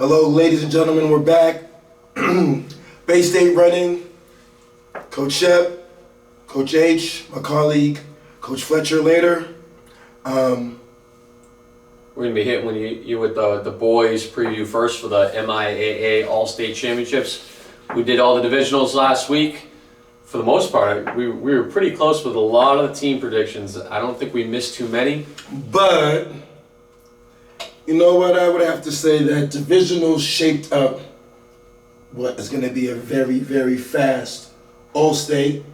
Hello, ladies and gentlemen, we're back. Bay State running. Coach Shep, Coach H, my colleague, Coach Fletcher later. We're going to be hitting you with the boys preview first for the MIAA All-State Championships. We did all the divisionals last week. For the most part, we were pretty close with a lot of the team predictions. I don't think we missed too many. But, you know what, I would have to say that divisionals shaped up what is going to be a very, very fast All-State.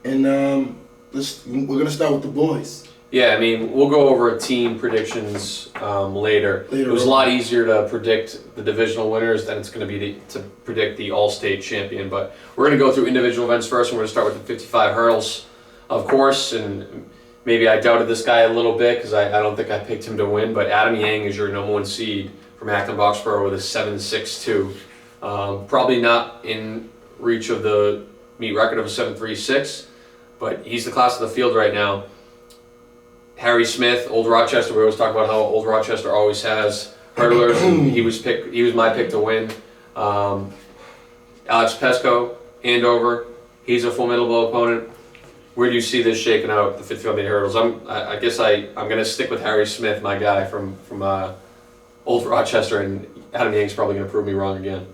And we're going to start with the boys. Yeah, I mean, we'll go over team predictions later. It was a lot easier to predict the divisional winners than it's going to be to predict the All-State champion. But we're going to go through individual events first, and we're going to start with the 55 hurdles, of course. And maybe I doubted this guy a little bit because I don't think I picked him to win. But Adam Yang is your number one seed from Acton Boxborough with a 7.62. Probably not in reach of the meet record of a 7.36, but he's the class of the field right now. Harry Smith, Old Rochester. We always talk about how Old Rochester always has hurdlers, and he was my pick to win. Alex Pesco, Andover. He's a formidable opponent. Where do you see this shaking out, the 55 hurdles? I guess I'm going to stick with Harry Smith, my guy from Old Rochester, and Adam Yang's probably going to prove me wrong again.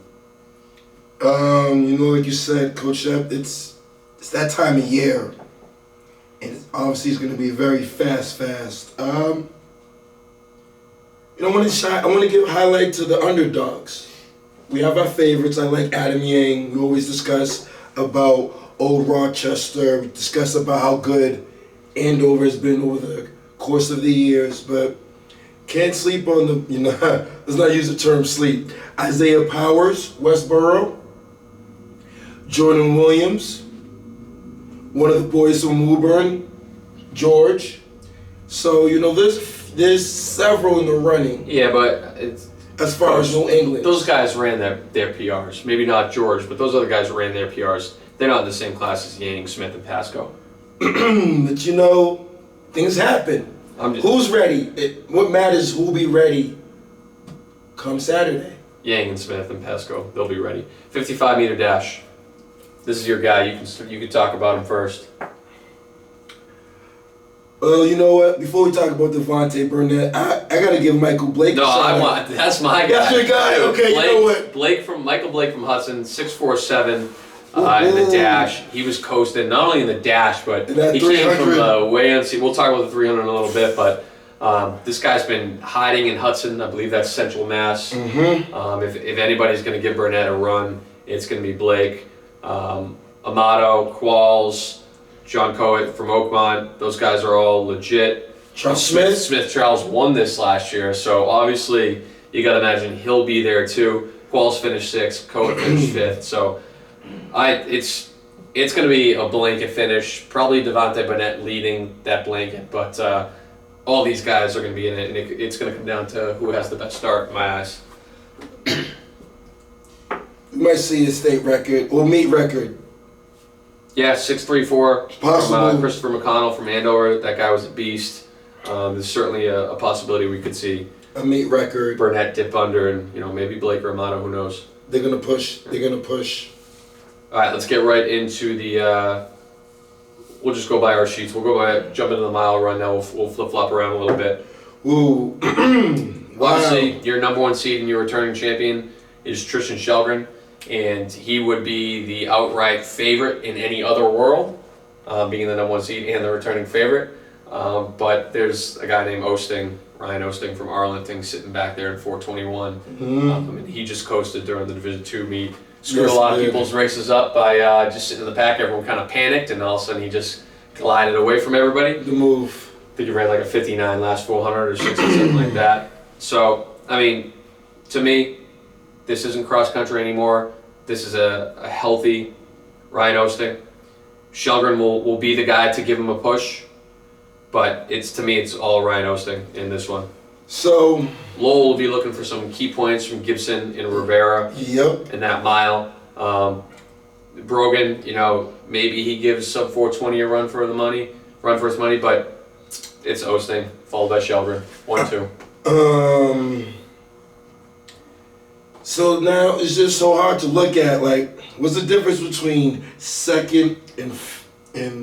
Like you said, Coach Shep, it's that time of year. And obviously it's going to be very fast. I want to give a highlight to the underdogs. We have our favorites. I like Adam Yang. We always discuss about Old Rochester. We discuss about how good Andover has been over the course of the years. But can't sleep on the, let's not use the term sleep. Isaiah Powers, Westboro. Jordan Williams. One of the boys from Woburn, George. So, there's several in the running. Yeah, but as far as New England. Those guys ran their PRs. Maybe not George, but those other guys ran their PRs. They're not in the same class as Yang, Smith, and Pasco. But things happen. Who's ready? What matters is who'll be ready come Saturday. Yang and Smith and Pasco, they'll be ready. 55-meter dash. This is your guy. You can talk about him first. Well, you know what? Before we talk about Devontae Burnett, I gotta give Michael Blake. That's my guy. That's your guy. Okay, Blake, you know what? Michael Blake from Hudson, 6'4", 7" in the dash. He was coasting not only in the dash, but he came from way unseen. We'll talk about the 300 in a little bit, but this guy's been hiding in Hudson. I believe that's Central Mass. Mm-hmm. If anybody's going to give Burnett a run, it's going to be Blake. Amato, Qualls, John Coet from Oakmont, those guys are all legit. Smith Charles won this last year, so obviously you got to imagine he'll be there too. Qualls finished 6th, Coet finished 5th, so it's going to be a blanket finish. Probably Devontae Burnett leading that blanket, but all these guys are going to be in it, and it's going to come down to who has the best start in my eyes. We might see a state record or meet record. Yeah, 6.34 possible. From Christopher McConnell from Andover. That guy was a beast. There's certainly a possibility we could see a meet record. Burnett dip under, and maybe Blake or Amato. Who knows? They're gonna push. All right, let's get right into the. We'll just go by our sheets. We'll jump into the mile run now. We'll flip flop around a little bit. Ooh. Wow. Obviously, your number one seed and your returning champion is Tristan Shelgren. And he would be the outright favorite in any other world, being the number one seed and the returning favorite. But there's a guy named Ryan Osting from Arlington, sitting back there in 4:21. Mm-hmm. And he just coasted during the Division II meet. Screwed a lot of people's races up by just sitting in the pack. Everyone kind of panicked, and all of a sudden he just glided away from everybody. The move. I think he ran like a 59 last 400 or 60, something like that. So, to me, this isn't cross country anymore. This is a healthy Ryan Osting. Shelgren will be the guy to give him a push, but to me it's all Ryan Osting in this one. So Lowell will be looking for some key points from Gibson and Rivera. Yep. In that mile. Brogan, maybe he gives sub 420 a run for his money, but it's Osting followed by Shelgren. 1-2. So now it's just so hard to look at. Like, what's the difference between second and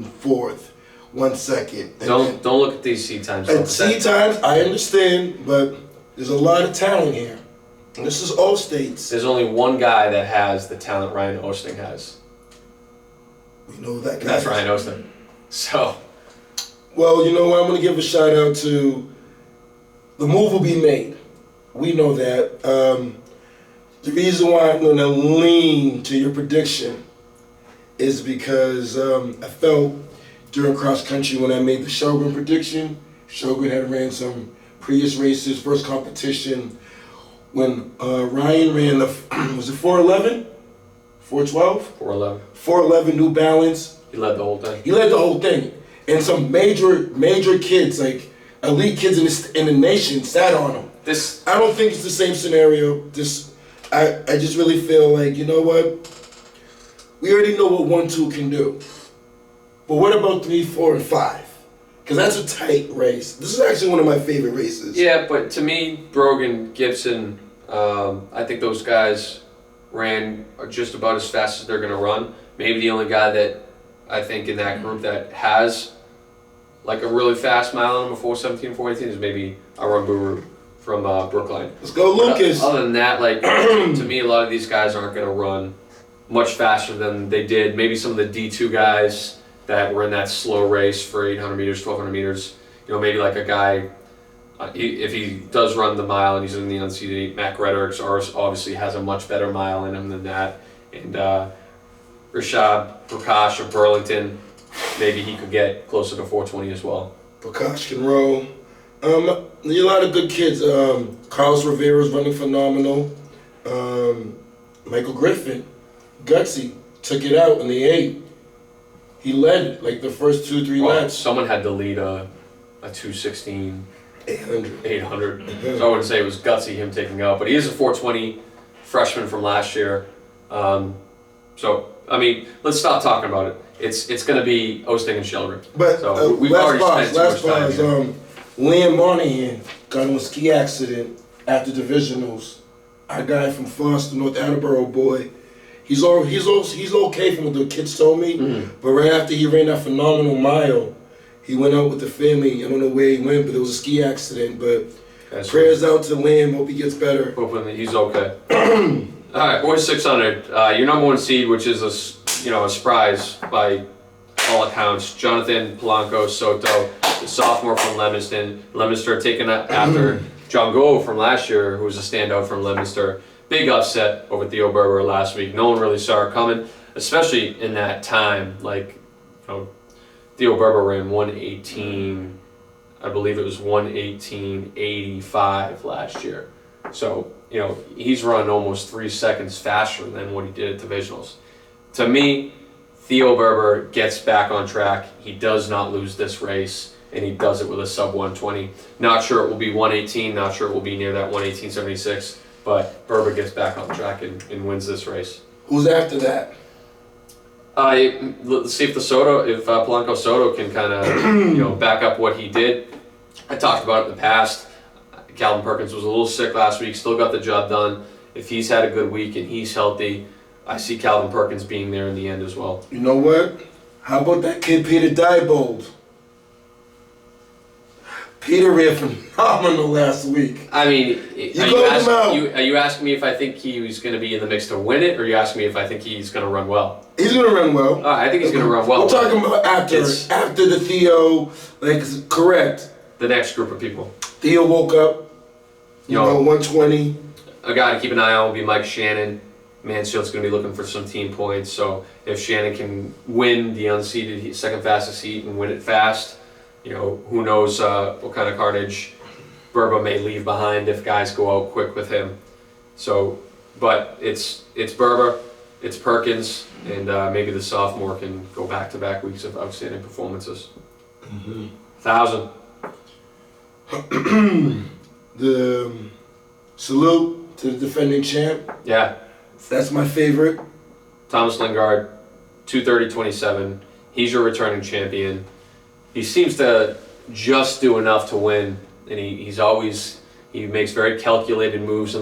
fourth? 1 second. Don't look at these seed times. And seed times, I understand, but there's a lot of talent here. And this is all states. There's only one guy that has the talent Ryan Osting has. We know that guy. That's Ryan Osting. So. Well, you know what? I'm going to give a shout out to the move will be made. We know that. The reason why I'm going to lean to your prediction is because I felt during cross country when I made the Shogun prediction, Shogun had ran some previous races, first competition. When Ryan ran the, was it 411? 412? 411. 411 New Balance. He led the whole thing. He led the whole thing. And some major kids, like elite kids in the nation, sat on him. I don't think it's the same scenario. I just really feel like, you know what? We already know what 1, 2 can do. But what about 3, 4, and 5? Because that's a tight race. This is actually one of my favorite races. Yeah, but to me, Brogan, Gibson, I think those guys ran just about as fast as they're going to run. Maybe the only guy that I think in that group that has like a really fast mile on him, a 4:17, 4:18 is maybe Arun Buru from Brookline. Let's go, Lucas. But other than that, like to me, a lot of these guys aren't going to run much faster than they did. Maybe some of the D2 guys that were in that slow race for 800 meters, 1200 meters. You know, maybe like a guy, if he does run the mile and he's in the unseeded, Matt Gretorix obviously has a much better mile in him than that. And Rashad Prakash of Burlington, maybe he could get closer to 420 as well. Prakash can roll. There are a lot of good kids. Carlos Rivera's running phenomenal. Michael Griffin, gutsy, took it out in the 8. He led like the first 2-3 laps. Someone had to lead a 2:16. 800. 800. So I wouldn't say it was gutsy him taking out, but he is a 420 freshman from last year. So I mean, let's stop talking about it. It's going to be Osting and Sheldrick. But so we've already spent too much time here. Liam Monahan got in a ski accident after divisionals. Our guy from Foster, North Attleboro boy. He's okay from what the kids told me. Mm-hmm. But right after he ran that phenomenal mile, he went out with the family. I don't know where he went, but it was a ski accident. But prayers out to Liam. Hope he gets better. Hoping that he's okay. All right, boys, 600. Your number 1 seed, which is a surprise by all accounts. Jonathan Polanco Soto, the sophomore from Leominster. Leominster taken after John Gove from last year, who was a standout from Leominster. Big upset over Theo Berber last week. No one really saw it coming, especially in that time. Like, Theo Berber ran 1:18. I believe it was 1:18.85 last year. So, he's run almost 3 seconds faster than what he did at divisionals. To me, Theo Berber gets back on track. He does not lose this race, and he does it with a sub 120. Not sure it will be 1:18. Not sure it will be near that 1:18.76. But Berber gets back on track and wins this race. Who's after that? Let's see if Polanco Soto can kind of back up what he did. I talked about it in the past. Calvin Perkins was a little sick last week, still got the job done. If he's had a good week and he's healthy, I see Calvin Perkins being there in the end as well. You know what? How about that kid Peter Diebold? Peter ran phenomenal last week. I mean, are you asking me if I think he was going to be in the mix to win it, or are you asking me if I think he's going to run well? He's going to run well. I think he's going to run well. I'm talking about after the Theo, correct. The next group of people. Theo woke up, 120. A guy to keep an eye on will be Mike Shannon. Mansfield's going to be looking for some team points, so if Shannon can win the unseeded second fastest heat and win it fast, who knows what kind of carnage Berba may leave behind if guys go out quick with him. So, but it's Berba, it's Perkins, and maybe the sophomore can go back-to-back weeks of outstanding performances. 1,000. The salute to the defending champ. Yeah. That's my favorite. Thomas Lingard, 2:30.27. He's your returning champion. He seems to just do enough to win, and he makes very calculated moves in